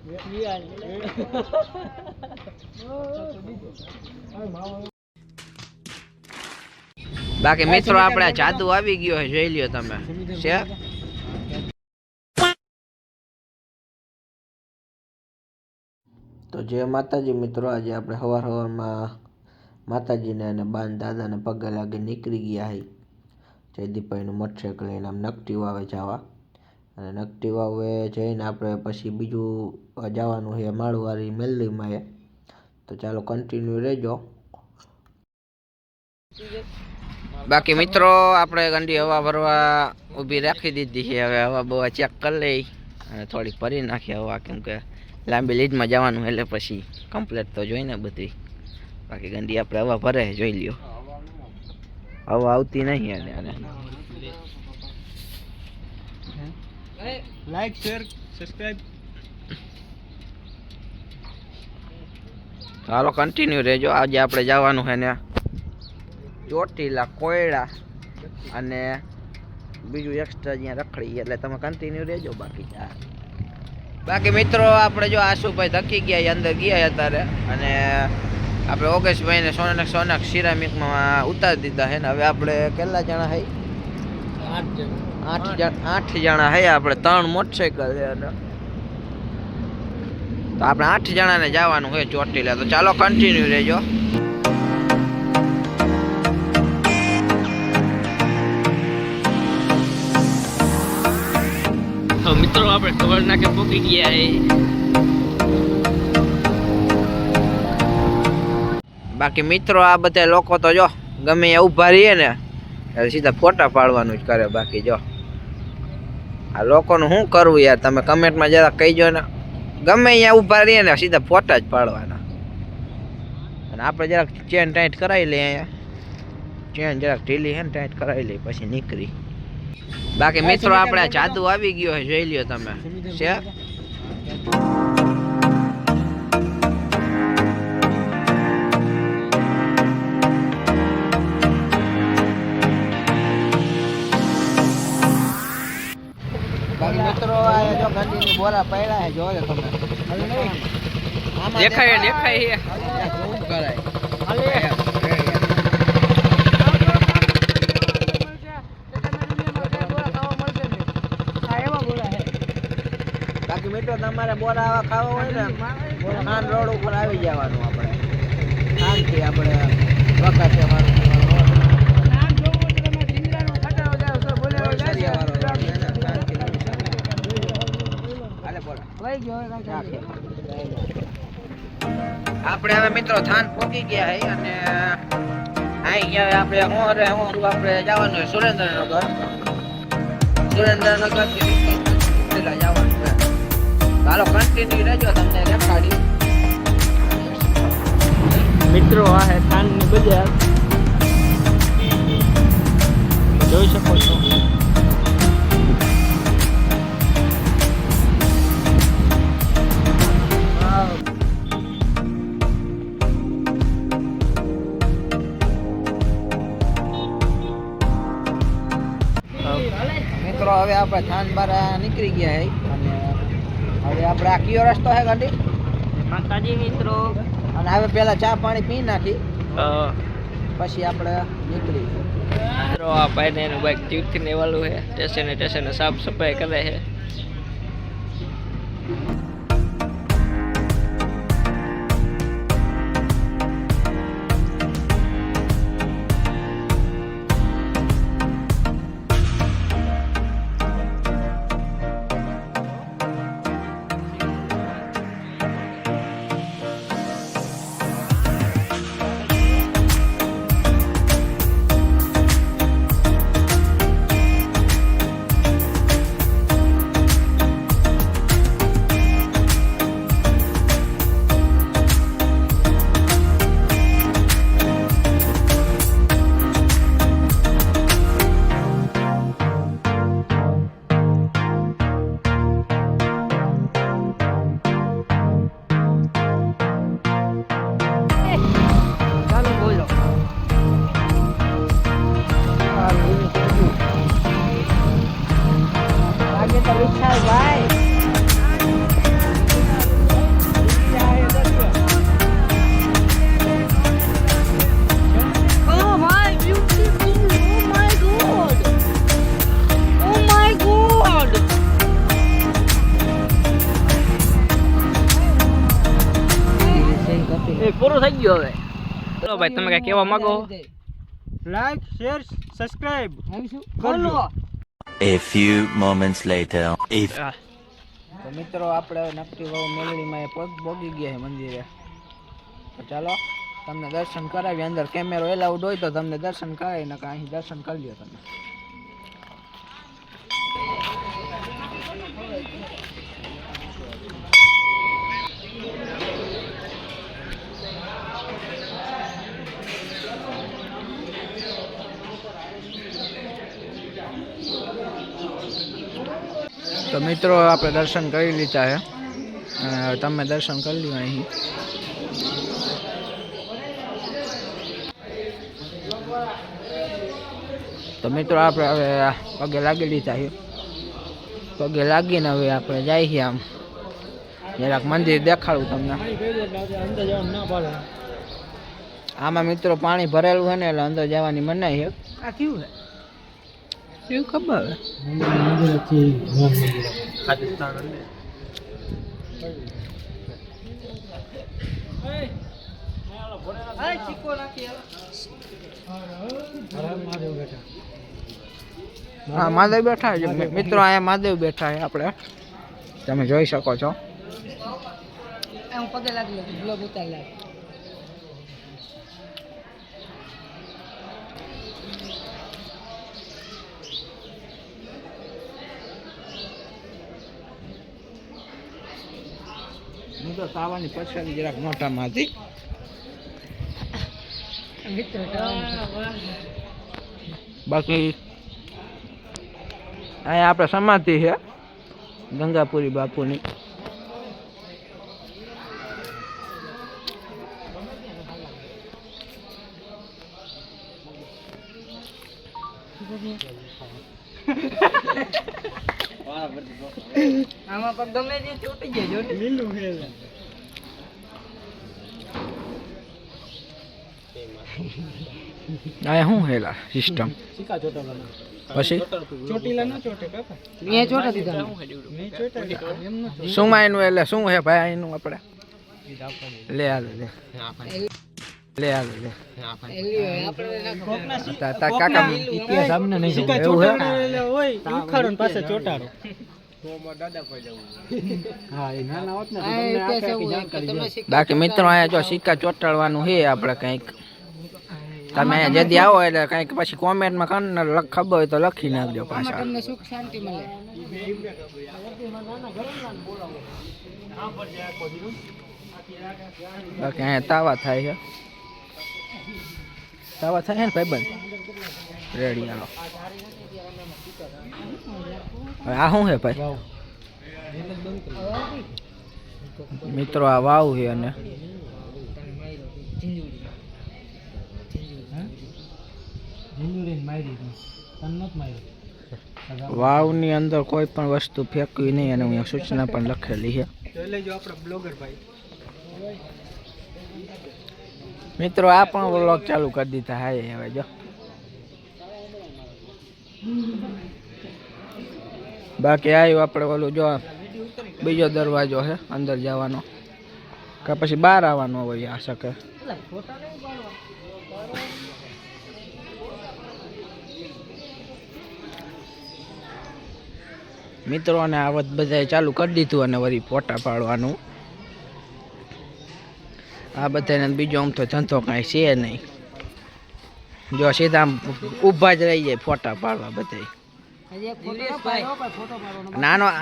બાકી મિત્રો આપણે જાદુ આવી ગયો છે, જોઈ લ્યો તમે છે. તો જય માતાજી મિત્રો, આજે આપણે સવારમાં માતાજીને અને બાન દાદાને પગે લાગી નીકળી ગયા હી જયદીપભાઈનું મોટરસાઇકલ લઈને આમ નકટી વાવે જવા. અને નકટી વાવે જઈને આપણે પછી બીજું જવાનું છે માળવારી મેલડીમાં એ. તો ચાલો કન્ટિન્યુ રહેજો. બાકી મિત્રો આપણે ગંડી હવા ભરવા ઊભી રાખી દીધી છે. હવે હવા બવા ચેક કરી લઈ અને થોડીક ભરી નાખી હવા, કેમ કે લાંબી લીડમાં જવાનું એટલે પછી કમ્પ્લેટ તો જોઈને બધી. બાકી ગંડી આપણે હવા ભરે જોઈ લ્યો, હવા આવતી નહીં. અને લાઈક શેર સબસ્ક્રાઇબ. ચાલો કન્ટિન્યુ રહેજો. આજે આપણે જવાનું છે ને ચોટીલા, કોયડા અને બીજું એક્સ્ટ્રા જ્યાં રખડી, એટલે તમે કન્ટિન્યુ રહેજો. બાકી મિત્રો આપણે જો આશુભાઈ ધકી ગયા, અંદર ગયા અત્યારે, અને આપણે ઓગસ્ટભાઈને સોનક સિરામિકમાં ઉતારી દીધા છે ને. હવે આપણે કેટલા જણા છે? 8 જણા છે. આપણે 3 મોટરસાઇકલ છે, અને તો આપણે 8 જણાને જવાનું છે ચોટીલા. તો ચાલો કન્ટિન્યુ રહેજો. તો મિત્રો આપણે ખબર નાખે પહોંચી ગયા છે. બાકી મિત્રો આ બધા લોકો તો જો ગમે ત્યાં ઊભા રહીએ ને એટલે સીધા ફોટા પાડવાનું જ કરે. બાકી જો આ લોકોનું શું કરવું યાર, તમે કમેન્ટમાં જરા કહીજો ને. ગમે અહીંયા ઊભા રહીએ ને સીધા ફોટા જ પાડવાના. અને આપણે જરાક ચેન ટાઈટ કરાવી લઈએ, અહીંયા ચેન જરાક ઢીલી છે ને ટાઈટ કરાવી લઈએ પછી નીકળી. બાકી મિત્રો આપણે જાદુ આવી ગયો છે, જોઈ લ્યો તમે છે. બાકી મિત્રો આ જો ગાંધીની બોરા પડ્યા છે, જોજો તમે. દેખાય છે ઝૂમ કરાય. બાકી મિત્રો તમારે બોરા આવા ખાવા હોય ને ખાન રોડ ઉપર આવી જવાનું. આપણે ખાનથી આપણે વખતે આપણે હવે મિત્રો થાન પહોંચી ગયા છે. અને અહીંયા આપણે આપણે જવાનું છે સુરેન્દ્રનગર. સુરેન્દ્રનગર જવાનું છે. ચાલો કન્ટિન્યુ રહેજો, તમને દેખાડી. મિત્રો આ હે થાનની બજાર, જોઈ શકો છો. મિત્રો હવે આપણે થાન બારા નીકળી ગયા છે. અને હવે આપણે આ કયો રસ્તો છે ગાડી? માતાજી મિત્રો. અને હવે પેલા ચા પાણી પી નાખી પછી આપણે નીકળી. મિત્રો આ ભાઈને એનું બાઈક તીર્થથી લેવાનું છે, સ્ટેશને સાફ સફાઈ કરે છે. ગયો હવે. ચલો ભાઈ તમે કઈ કહેવા માંગો? લાઈક શેર સબસ્ક્રાઇબ બોલો. A few moments later. તો મિત્રો આપણે નકટી વાવ મેલડીમાં એ પહોંચી ગયા છે મંદિરે. તો ચાલો તમને દર્શન કરાવી. અંદર કેમેરો એલાઉડ હોય તો તમને દર્શન કરાવી ને અહીં દર્શન કરી લ્યો તમે. તો મિત્રો આપણે દર્શન કરી લીધા છે અને તમે દર્શન કરી લ્યો અહીં. તો મિત્રો આપણે હવે પગે લાગી લીધા છે. પગે લાગીને હવે આપણે જઈએ છીએ આમ જરાક મંદિર દેખાડું તમને. આમાં મિત્રો પાણી ભરેલું છે ને એટલે અંદર જવાની મનાઈ છે. આ કેવું છે એવું ખબર હા મહાદેવ બેઠા છે મિત્રો. અહીંયા મહાદેવ બેઠા છે આપણે તમે જોઈ શકો છો. પગે લાગી બ્લોગ ઉતાર લાગ. તો ખાવાની પછાડી જરાક મોટામાં હતી. બાકી અહીંયા આપણે સમાધિ છે ગંગાપુરી બાપુની. આમાં પણ ગમે તે ચોટી જાય જો લીલું છે. આ શું હેલા સિસ્ટમ પછી ચોટીલા ન ચોટે કાકા મેં ચોટા દીધા. નહીં ચોટે એમ ન શું એનું એટલે શું હે ભાઈ એનું આપણે લે હાલો લે લે હાલો લે કાકા ઇતિહાસ અમને નહીં સિક્કા એવું હે. ચોટાડે હોય ઉખાડો ને પાસે ચોટાડો. બાકી મિત્રો અહીંયા જો સિક્કા ચોટાડવાનું છે આપણે કંઈક. તમે અહીંયા જલ્દી આવો એટલે કંઈક પછી કોમેન્ટમાં કરીને ખબર હોય તો લખી નાખજો પાછા. તમને સુખ શાંતિ મળે. બાકી અહીંયા તાવા થાય છે. તાવા થાય ને ભાઈબંધ રેડી હાલો. હવે આ શું છે ભાઈ મિત્રો? આ વાવ છે અને વાવની અંદર કોઈ પણ વસ્તુ ફેંકવી નહીં અને અહીંયા સૂચના પણ લખેલી છે. જોઈ લેજો આપણા બ્લોગર ભાઈ. મિત્રો આ પણ વ્લોગ ચાલુ કરી દીધા હાય હવે જો. બાકી આવ્યું આપણે ઓલું જો બીજો દરવાજો છે અંદર જવાનો કે પછી બહાર આવવાનો હોય આ શકે. મિત્રોને આ બધાએ ચાલુ કરી દીધું અને વળી ફોટા પાડવાનું. આ બધાને બીજો આમ તો ધંધો કાંઈ છે નહીં. જો સીધા આમ ઊભા જ રહી જાય ફોટા પાડવા બધા.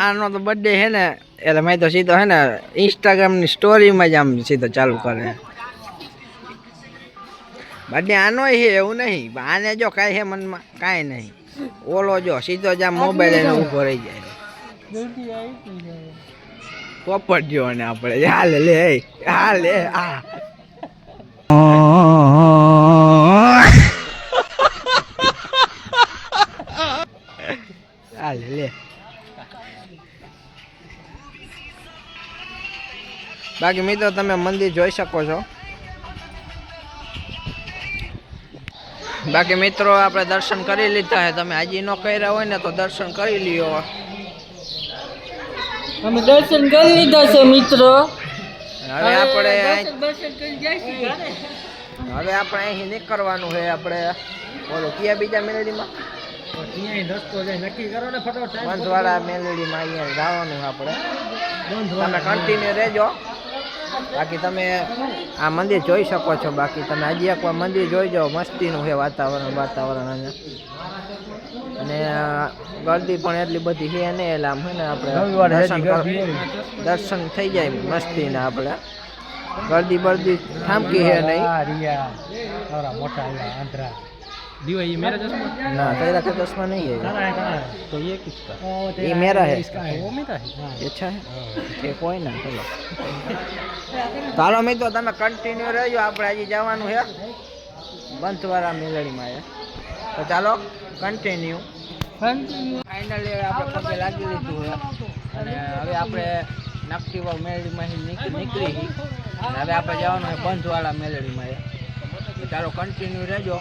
આનો તો બર્થડે છે ને એટલે મેં તો સીધો હે ને ઇન્સ્ટાગ્રામની સ્ટોરીમાં જ આમ સીધો ચાલુ કરે. બર્થડે આનો છે એવું નહીં. આને જો કાંઈ છે મનમાં કાંઈ નહીં. ઓલો જો સીધો જ આમ મોબાઈલ એને ઊભો રહી જાય. પોપટ જો ને આપણે હાલે લે હાલે આ હાલે લે. બાકી મિત્રો તમે મંદિર જોઈ શકો છો. બાકી મિત્રો આપણે દર્શન કરી લીધા છે. તમે હજી ન કર્યા હોય ને તો દર્શન કરી લ્યો. અમે દર્શન કરી લીધા છે મિત્રો. હવે આપણે અહીં નીકળવાનું છે આપણે બોલો કયા બીજા મેલેડીમાં બંધવાળા મેલેડીમાં અહીંયા જવાનું છે આપણે તમે કન્ટિન્યુ રહેજો બાકી તમે આ મંદિર જોઈ શકો છો બાકી તમે હજી એકવાર મંદિર જોઈ જાઓ મસ્તીનું છે વાતાવરણ અને ગરદી પણ એટલી બધી છે નહીં એટલે આમ છે ને આપણે દર્શન થઈ જાય મસ્તીના આપણે ગરદી બરદી થામકી છે નહીં ना तेरा का चश्मा नहीं है तो ये किसका ये मेरा है वो मेरा है अच्छा है ये कोई ना चलो ચાલો મિત્રો તમે કન્ટિન્યુ રહેજો આપણે હજી જવાનું છે બંધવાળા મેલડીમાં તો ચાલો કન્ટિન્યુ ફાઇનલી આપણે પગે લાગી લીધું છે અને હવે આપણે નકટીવા મેલડીમાંથી નીકળી અને હવે આપણે જવાનું છે બંધવાળા મેલડીમાં ચાલો કન્ટિન્યુ રહેજો